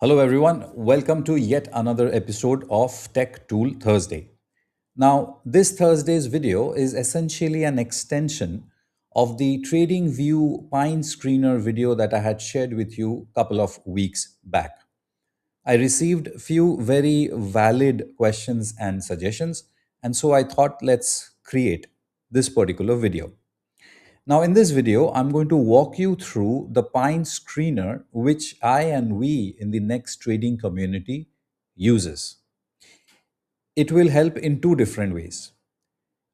Hello, everyone. Welcome to yet another episode of Tech Tool Thursday. Now, this Thursday's video is essentially an extension of the TradingView Pine Screener video that I had shared with you a couple of weeks back. I received a few very valid questions and suggestions, and so I thought let's create this particular video. Now, in this video, I'm going to walk you through the Pine Screener, which I and we in the next trading community uses. It will help in two different ways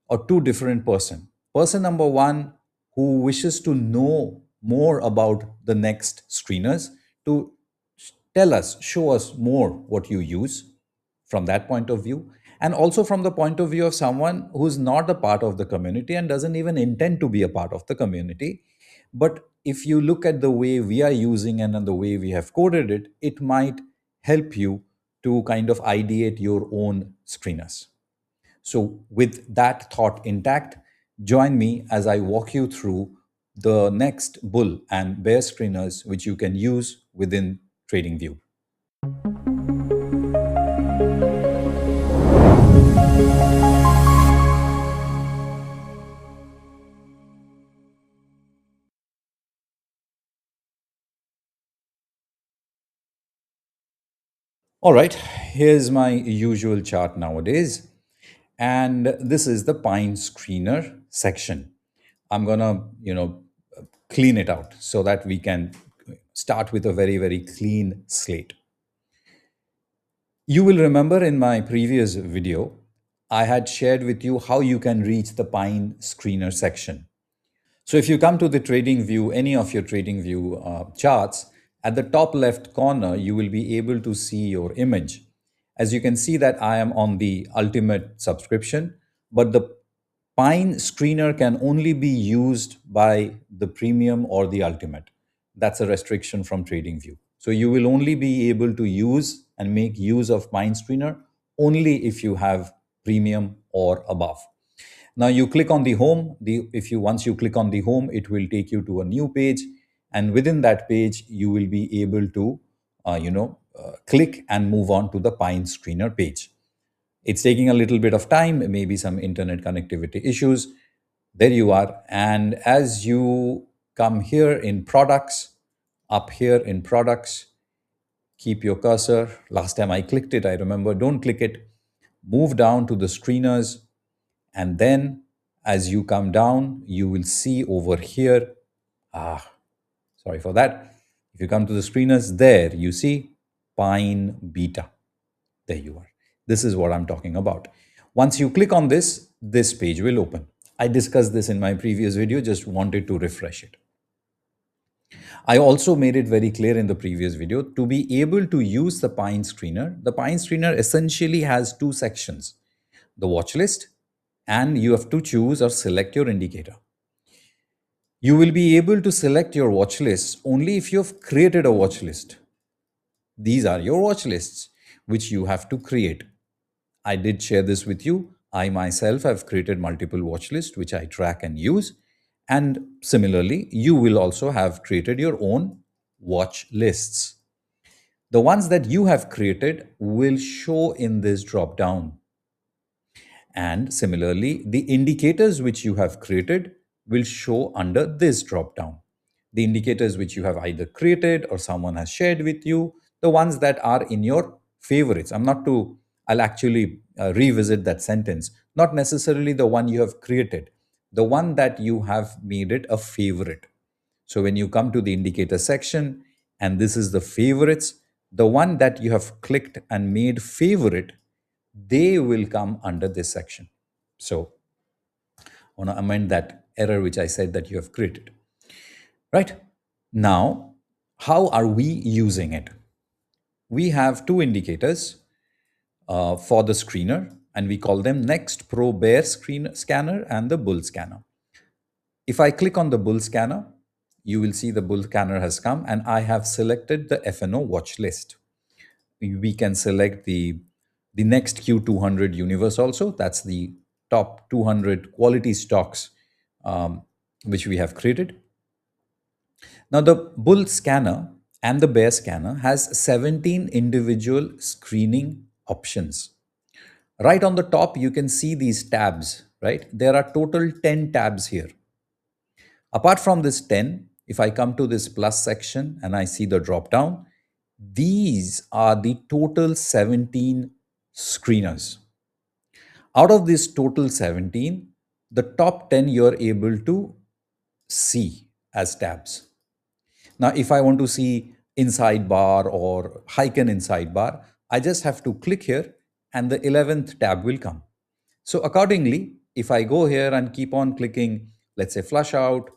or two different person. Person number one who wishes to know more about the next screeners to tell us, show us more what you use from that point of view, and also from the point of view of someone who's not a part of the community and doesn't even intend to be a part of the community. But if you look at the way we are using and the way we have coded it, it might help you to kind of ideate your own screeners. So, with that thought intact, join me as I walk you through the next bull and bear screeners which you can use within TradingView. All right, here's my usual chart nowadays. And this is the Pine Screener section. I'm gonna, clean it out so that we can start with a very, very clean slate. You will remember in my previous video, I had shared with you how you can reach the Pine Screener section. So if you come to the TradingView, any of your TradingView charts, at the top left corner, you will be able to see your image. As you can see that I am on the ultimate subscription, but the Pine Screener can only be used by the premium or the ultimate. That's a restriction from TradingView. So you will only be able to use and make use of Pine Screener only if you have premium or above. Now you click on the home. If you once you click on the home, it will take you to a new page, and within that page, you will be able to, click and move on to the Pine Screener page. It's taking a little bit of time, maybe some internet connectivity issues. There you are, and as you come here in products, up here in products, keep your cursor. Last time I clicked it, I remember. Don't click it. Move down to the screeners, and then as you come down, you will see over here, sorry for that. If you come to the screeners, there you see Pine Beta. There you are. This is what I'm talking about. Once you click on this, this page will open. I discussed this in my previous video, just wanted to refresh it. I also made it very clear in the previous video, to be able to use the Pine Screener essentially has two sections, the watch list, and you have to choose or select your indicator. You will be able to select your watch list only if you have created a watch list. These are your watch lists, which you have to create. I did share this with you. I myself have created multiple watch lists, which I track and use. And similarly, you will also have created your own watch lists. The ones that you have created will show in this drop down. And similarly, the indicators which you have created will show under this drop down. The indicators which you have either created or someone has shared with you, the ones that are in your favorites. I'll actually revisit that sentence. Not necessarily the one you have created, the one that you have made it a favorite. So when you come to the indicator section, and this is the favorites, the one that you have clicked and made favorite, they will come under this section. So I want to amend that error which I said that you have created. Right? Now, how are we using it? We have two indicators for the screener, and we call them Next Pro Bear Scanner and the Bull Scanner. If I click on the Bull Scanner, you will see the Bull Scanner has come, and I have selected the FNO watch list. We can select the next Q200 universe also. That's the top 200 quality stocks which we have created. Now the Bull Scanner and the bear scanner has 17 individual screening options. Right on the top, you can see these tabs, right? There are total 10 tabs here. Apart from this 10, if I come to this plus section and I see the drop down, these are the total 17 screeners. Out of this total 17, the top 10 you're able to see as tabs. Now, if I want to see inside bar or hike an inside bar, I just have to click here and the 11th tab will come. So accordingly, if I go here and keep on clicking, let's say flush out,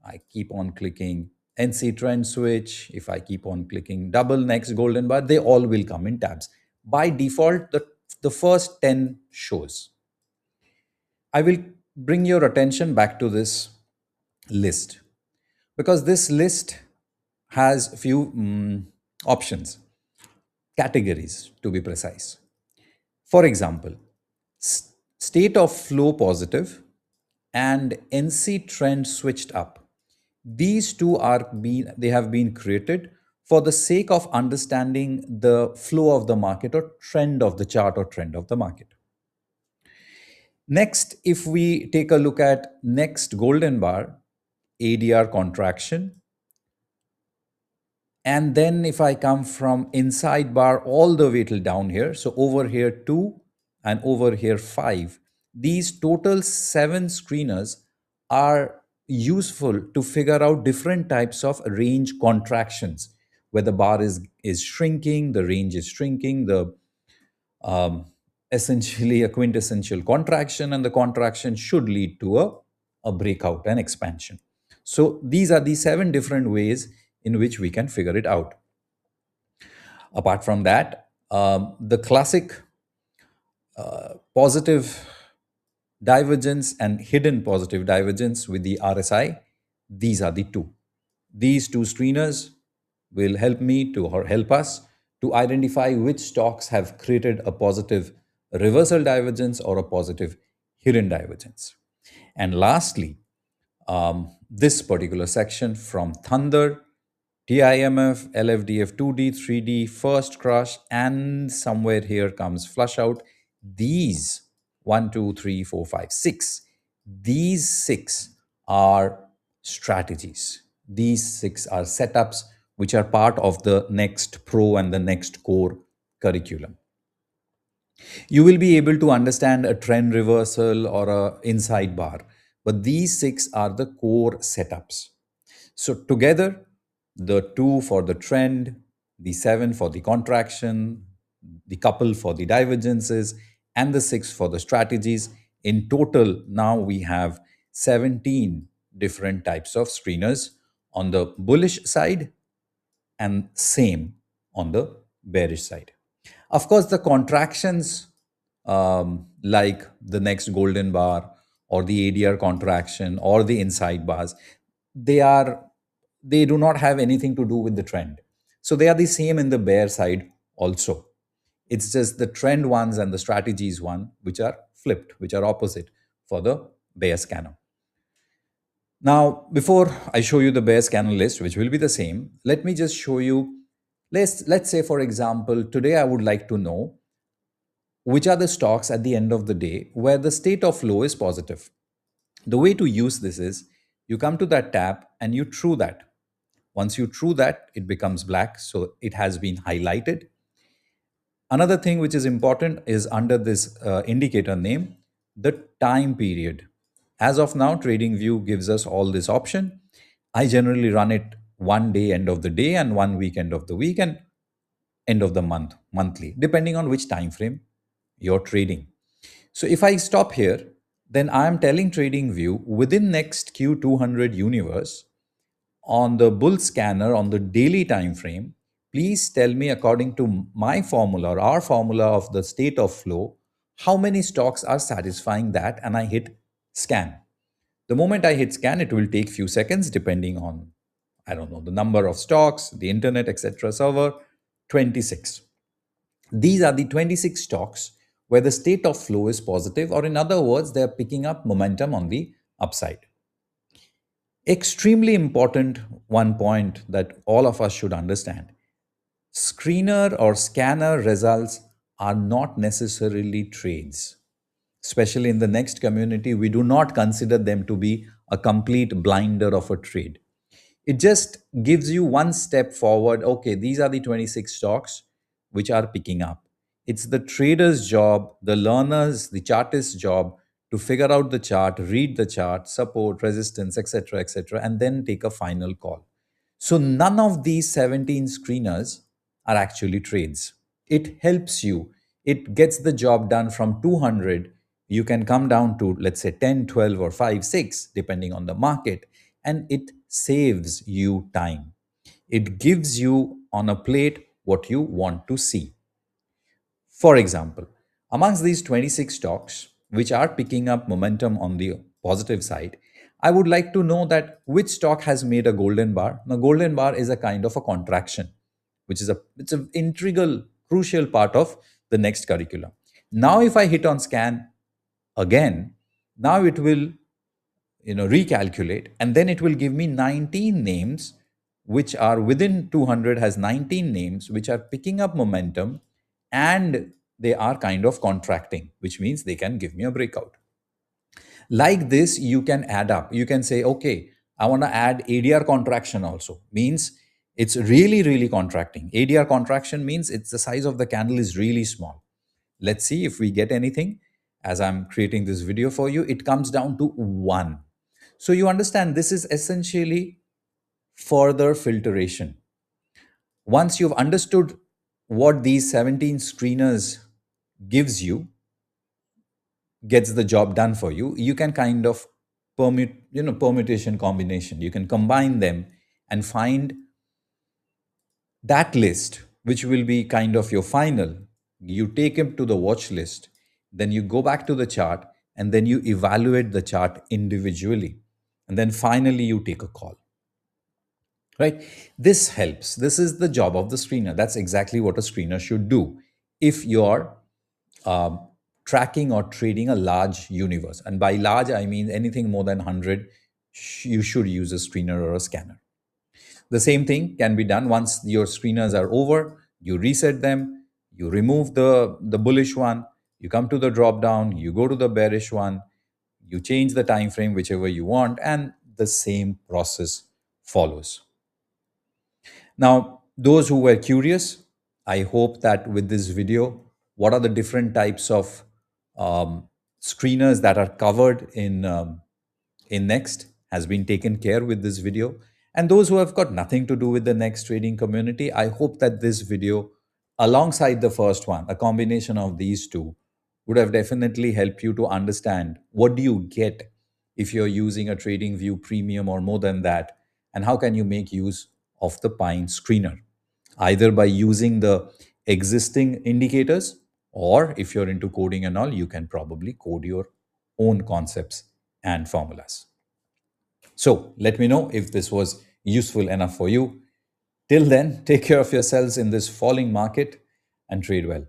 I keep on clicking NC trend switch, if I keep on clicking double next golden bar, they all will come in tabs. By default, the first 10 shows. I will bring your attention back to this list because this list has few options, categories to be precise. For example, state of flow positive and NC trend switched up. These two they have been created for the sake of understanding the flow of the market or trend of the chart or trend of the market. Next, if we take a look at next golden bar, ADR contraction, and then if I come from inside bar all the way till down here, so over here 2 and over here 5, these total 7 screeners are useful to figure out different types of range contractions, where the bar is shrinking, the range is shrinking, the essentially a quintessential contraction, and the contraction should lead to a breakout and expansion. So these are the 7 different ways in which we can figure it out. Apart from that, the classic positive divergence and hidden positive divergence with the RSI, these are the two. These two screeners will help me to, or help us to identify which stocks have created a positive reversal divergence or a positive hidden divergence. And lastly, this particular section from Thunder, TIMF, LFDF 2D, 3D, first crush, and somewhere here comes flush out. These 1, 2, 3, 4, 5, 6. These 6 are strategies. These 6 are setups which are part of the next pro and the next core curriculum. You will be able to understand a trend reversal or a inside bar, but these 6 are the core setups. So together, the 2 for the trend, the 7 for the contraction, the couple for the divergences, and the 6 for the strategies. In total, now we have 17 different types of screeners on the bullish side and same on the bearish side. Of course, the contractions like the next golden bar or the ADR contraction or the inside bars, they do not have anything to do with the trend. So they are the same in the bear side also. It's just the trend ones and the strategies one which are flipped, which are opposite for the bear scanner. Now, before I show you the bear scanner list, which will be the same, let me just show you, let's say for example, today I would like to know which are the stocks at the end of the day where the state of flow is positive. The way to use this is you come to that tab and you true that. Once you true that, it becomes black, so it has been highlighted. Another thing which is important is under this indicator name, the time period. As of now, TradingView gives us all this option. I generally run it one day end of the day and 1 week end of the week and end of the month, monthly, depending on which time frame you're trading. So if I stop here, then I am telling TradingView within next Q200 universe on the bull scanner on the daily time frame, please tell me according to my formula or our formula of the state of flow, how many stocks are satisfying that, and I hit scan. The moment I hit scan, it will take few seconds depending on, I don't know, the number of stocks, the internet, etc. server, 26. These are the 26 stocks where the state of flow is positive, or in other words, they're picking up momentum on the upside. Extremely important one point that all of us should understand. Screener or scanner results are not necessarily trades. Especially in the next community, we do not consider them to be a complete blinder of a trade. It just gives you one step forward. Okay, these are the 26 stocks which are picking up. It's the trader's job, the learner's, the chartist's job to figure out the chart, read the chart, support, resistance, etc., and then take a final call. So none of these 17 screeners are actually trades. It helps you. It gets the job done from 200. You can come down to, let's say, 10, 12, or 5, 6, depending on the market, and it saves you time. It gives you on a plate what you want to see. For example, amongst these 26 stocks, which are picking up momentum on the positive side, I would like to know that which stock has made a golden bar. Now, golden bar is a kind of a contraction, which is it's an integral, crucial part of the next curriculum. Now, if I hit on scan again, now it will recalculate, and then it will give me 19 names which are within 200, has 19 names which are picking up momentum, and they are kind of contracting, which means they can give me a breakout. Like this, you can add up. You can say, okay, I want to add ADR contraction also. Means it's really, really contracting. ADR contraction means it's the size of the candle is really small. Let's see if we get anything. As I'm creating this video for you, it comes down to 1. So you understand this is essentially further filtration. Once you've understood what these 17 screeners gives you, gets the job done for you, you can kind of permutation combination. You can combine them and find that list, which will be kind of your final. You take it to the watch list, then you go back to the chart, and then you evaluate the chart individually. And then finally, you take a call. Right? This helps. This is the job of the screener. That's exactly what a screener should do if you're um, tracking or trading a large universe. And by large, I mean anything more than 100, you should use a screener or a scanner. The same thing can be done once your screeners are over. You reset them, you remove the bullish one, you come to the drop down, you go to the bearish one, you change the time frame whichever you want, and the same process follows. Now, those who were curious, I hope that with this video, what are the different types of screeners that are covered in Next has been taken care with this video. And those who have got nothing to do with the Next trading community, I hope that this video, alongside the first one, a combination of these two, would have definitely helped you to understand what do you get if you're using a TradingView Premium or more than that, and how can you make use of the Pine Screener, either by using the existing indicators, or if you're into coding and all, you can probably code your own concepts and formulas. So let me know if this was useful enough for you. Till then, take care of yourselves in this falling market and trade well.